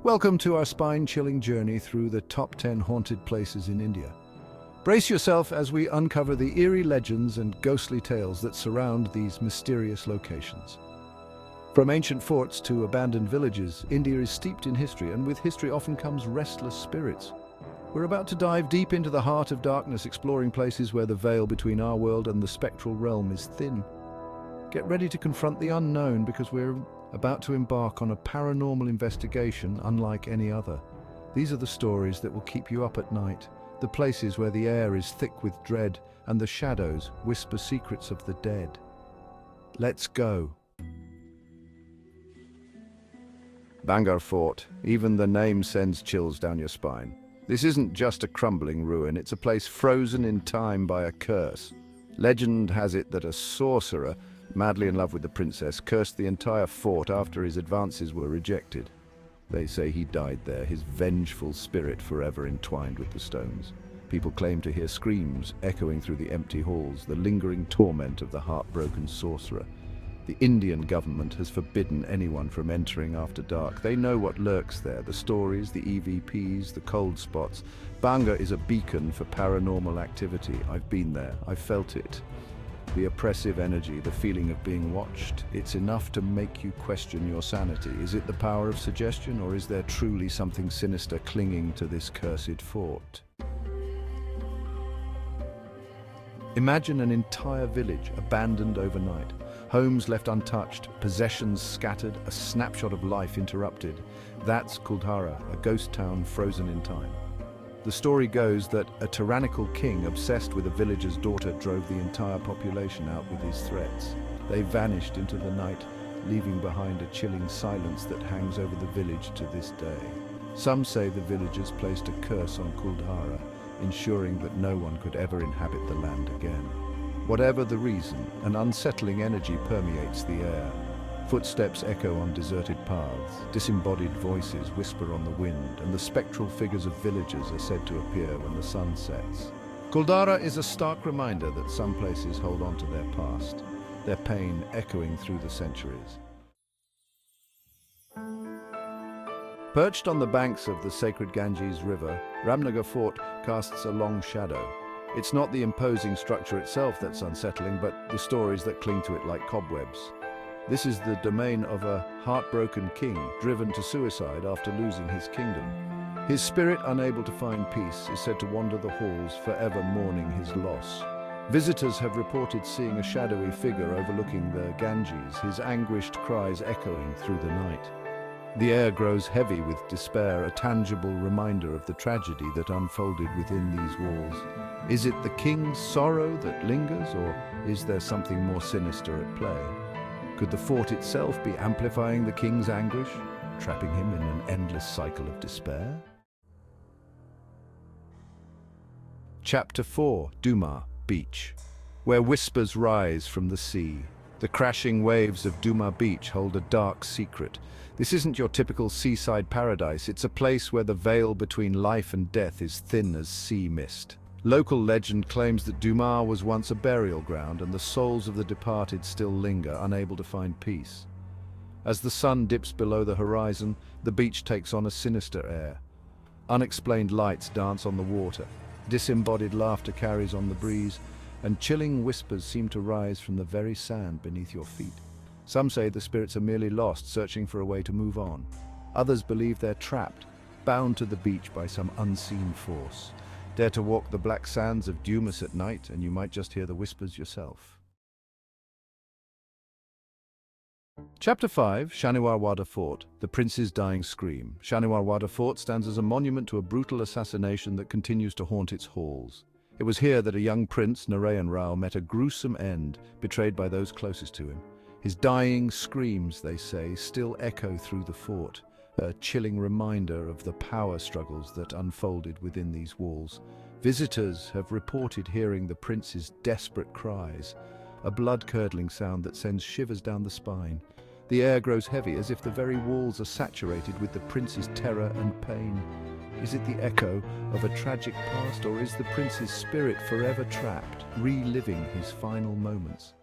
Welcome to our spine-chilling journey through the top 10 haunted places in India. Brace yourself as we uncover the eerie legends and ghostly tales that surround these mysterious locations. From ancient forts to abandoned villages, India is steeped in history, and with history often comes restless spirits. We're about to dive deep into the heart of darkness, exploring places where the veil between our world and the spectral realm is thin. Get ready to confront the unknown, because we're about to embark on a paranormal investigation unlike any other. These are the stories that will keep you up at night, the places where the air is thick with dread and the shadows whisper secrets of the dead. Let's go. Bangar Fort. Even the name sends chills down your spine. This isn't just a crumbling ruin, it's a place frozen in time by a curse. Legend has it that a sorcerer, madly in love with the princess, cursed the entire fort after his advances were rejected. They say he died there, his vengeful spirit forever entwined with the stones. People claim to hear screams echoing through the empty halls, the lingering torment of the heartbroken sorcerer. The Indian government has forbidden anyone from entering after dark. They know what lurks there, the stories, the EVPs, the cold spots. Bangar is a beacon for paranormal activity. I've been there, I've felt it. The oppressive energy, the feeling of being watched, it's enough to make you question your sanity. Is it the power of suggestion, or is there truly something sinister clinging to this cursed fort? Imagine an entire village abandoned overnight. Homes left untouched, possessions scattered, a snapshot of life interrupted. That's Kuldhara, a ghost town frozen in time. The story goes that a tyrannical king obsessed with a villager's daughter drove the entire population out with his threats. They vanished into the night, leaving behind a chilling silence that hangs over the village to this day. Some say the villagers placed a curse on Kuldhara, ensuring that no one could ever inhabit the land again. Whatever the reason, an unsettling energy permeates the air. Footsteps echo on deserted paths, disembodied voices whisper on the wind, and the spectral figures of villagers are said to appear when the sun sets. Kuldhara is a stark reminder that some places hold on to their past, their pain echoing through the centuries. Perched on the banks of the sacred Ganges River, Ramnagar Fort casts a long shadow. It's not the imposing structure itself that's unsettling, but the stories that cling to it like cobwebs. This is the domain of a heartbroken king driven to suicide after losing his kingdom. His spirit, unable to find peace, is said to wander the halls, forever mourning his loss. Visitors have reported seeing a shadowy figure overlooking the Ganges, his anguished cries echoing through the night. The air grows heavy with despair, a tangible reminder of the tragedy that unfolded within these walls. Is it the king's sorrow that lingers, or is there something more sinister at play? Could the fort itself be amplifying the king's anguish, trapping him in an endless cycle of despair? Chapter 4: Duma Beach. Where whispers rise from the sea. The crashing waves of Duma Beach hold a dark secret. This isn't your typical seaside paradise, it's a place where the veil between life and death is thin as sea mist. Local legend claims that Duma was once a burial ground, and the souls of the departed still linger, unable to find peace. As the sun dips below the horizon, the beach takes on a sinister air. Unexplained lights dance on the water, disembodied laughter carries on the breeze, and chilling whispers seem to rise from the very sand beneath your feet. Some say the spirits are merely lost, searching for a way to move on. Others believe they're trapped, bound to the beach by some unseen force. Dare to walk the black sands of Dumas at night, and you might just hear the whispers yourself. Chapter 5: Shaniwar Fort, the Prince's Dying Scream. Shaniwar Fort stands as a monument to a brutal assassination that continues to haunt its halls. It was here that a young prince, Narayan Rao, met a gruesome end, betrayed by those closest to him. His dying screams, they say, still echo through the fort, a chilling reminder of the power struggles that unfolded within these walls. Visitors have reported hearing the prince's desperate cries, a blood-curdling sound that sends shivers down the spine. The air grows heavy, as if the very walls are saturated with the prince's terror and pain. Is it the echo of a tragic past, or is the prince's spirit forever trapped, reliving his final moments?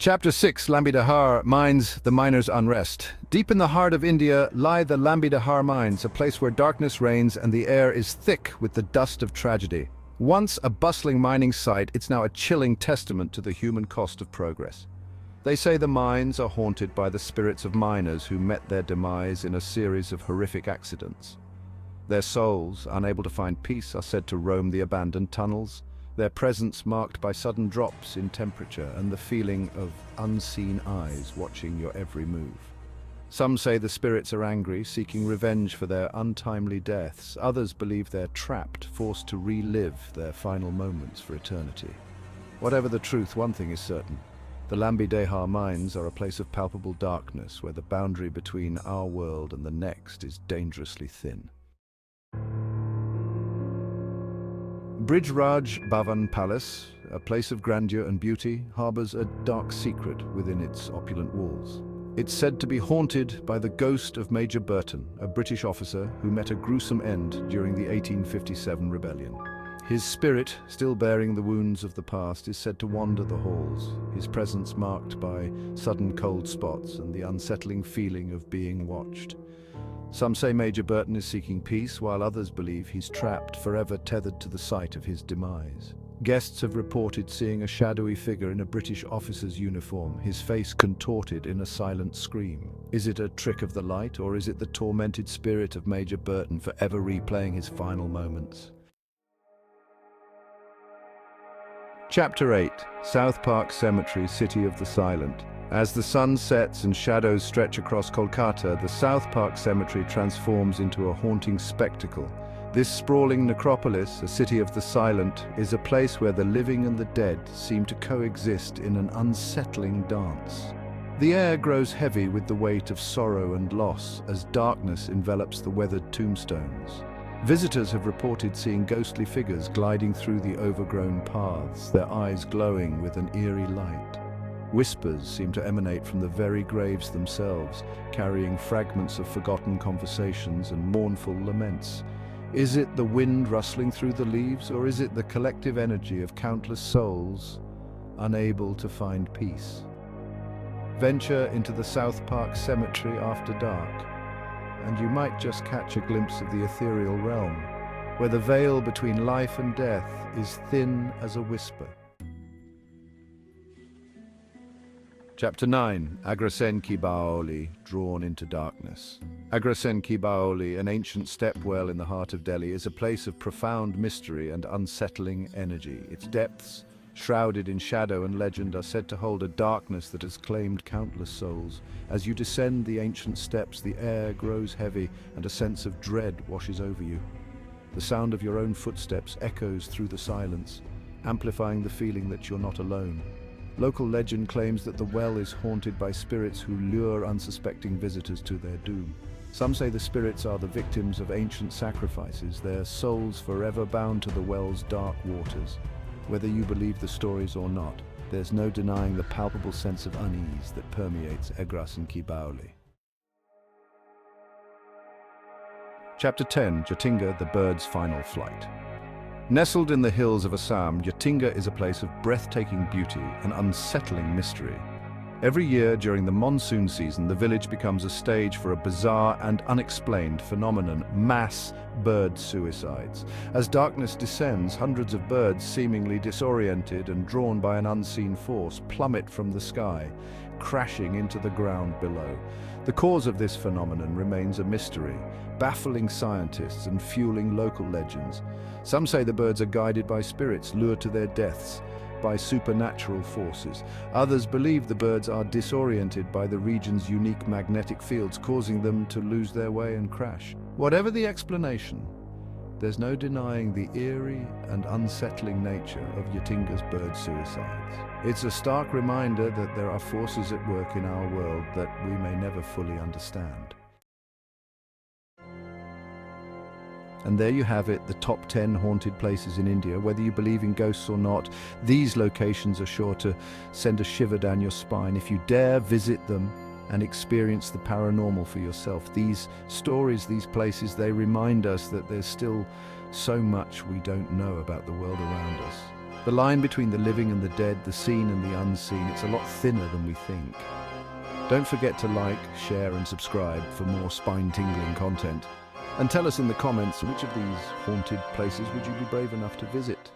Chapter 6, Lambidahar Mines, the Miners' Unrest. Deep in the heart of India lie the Lambidahar Mines, a place where darkness reigns and the air is thick with the dust of tragedy. Once a bustling mining site, it's now a chilling testament to the human cost of progress. They say the mines are haunted by the spirits of miners who met their demise in a series of horrific accidents. Their souls, unable to find peace, are said to roam the abandoned tunnels, their presence marked by sudden drops in temperature and the feeling of unseen eyes watching your every move. Some say the spirits are angry, seeking revenge for their untimely deaths. Others believe they're trapped, forced to relive their final moments for eternity. Whatever the truth, one thing is certain. The Lambidahar Mines are a place of palpable darkness where the boundary between our world and the next is dangerously thin. Brij Raj Bhavan Palace, a place of grandeur and beauty, harbors a dark secret within its opulent walls. It's said to be haunted by the ghost of Major Burton, a British officer who met a gruesome end during the 1857 rebellion. His spirit, still bearing the wounds of the past, is said to wander the halls, his presence marked by sudden cold spots and the unsettling feeling of being watched. Some say Major Burton is seeking peace, while others believe he's trapped, forever tethered to the site of his demise. Guests have reported seeing a shadowy figure in a British officer's uniform, his face contorted in a silent scream. Is it a trick of the light, or is it the tormented spirit of Major Burton forever replaying his final moments? Chapter 8, South Park Cemetery, City of the Silent. As the sun sets and shadows stretch across Kolkata, the South Park Cemetery transforms into a haunting spectacle. This sprawling necropolis, a city of the silent, is a place where the living and the dead seem to coexist in an unsettling dance. The air grows heavy with the weight of sorrow and loss as darkness envelops the weathered tombstones. Visitors have reported seeing ghostly figures gliding through the overgrown paths, their eyes glowing with an eerie light. Whispers seem to emanate from the very graves themselves, carrying fragments of forgotten conversations and mournful laments. Is it the wind rustling through the leaves, or is it the collective energy of countless souls unable to find peace? Venture into the South Park Cemetery after dark, and you might just catch a glimpse of the ethereal realm, where the veil between life and death is thin as a whisper. Chapter 9, Agrasen Ki Baoli, Drawn into Darkness. Agrasen Ki Baoli, an ancient stepwell in the heart of Delhi, is a place of profound mystery and unsettling energy. Its depths, shrouded in shadow and legend, are said to hold a darkness that has claimed countless souls. As you descend the ancient steps, the air grows heavy and a sense of dread washes over you. The sound of your own footsteps echoes through the silence, amplifying the feeling that you're not alone. Local legend claims that the well is haunted by spirits who lure unsuspecting visitors to their doom. Some say the spirits are the victims of ancient sacrifices, their souls forever bound to the well's dark waters. Whether you believe the stories or not, there's no denying the palpable sense of unease that permeates Agrasen Ki Baoli. Chapter 10, Jatinga, the bird's final flight. Nestled in the hills of Assam, Jatinga is a place of breathtaking beauty and unsettling mystery. Every year during the monsoon season, the village becomes a stage for a bizarre and unexplained phenomenon: mass bird suicides. As darkness descends, hundreds of birds, seemingly disoriented and drawn by an unseen force, plummet from the sky, crashing into the ground below. The cause of this phenomenon remains a mystery, baffling scientists and fueling local legends. Some say the birds are guided by spirits lured to their deaths by supernatural forces. Others believe the birds are disoriented by the region's unique magnetic fields, causing them to lose their way and crash. Whatever the explanation, there's no denying the eerie and unsettling nature of Jatinga's bird suicides. It's a stark reminder that there are forces at work in our world that we may never fully understand. And there you have it, the top 10 haunted places in India. Whether you believe in ghosts or not, these locations are sure to send a shiver down your spine if you dare visit them and experience the paranormal for yourself. These stories, these places, they remind us that there's still so much we don't know about the world around us. The line between the living and the dead, the seen and the unseen, it's a lot thinner than we think. Don't forget to like, share and subscribe for more spine-tingling content. And tell us in the comments which of these haunted places would you be brave enough to visit.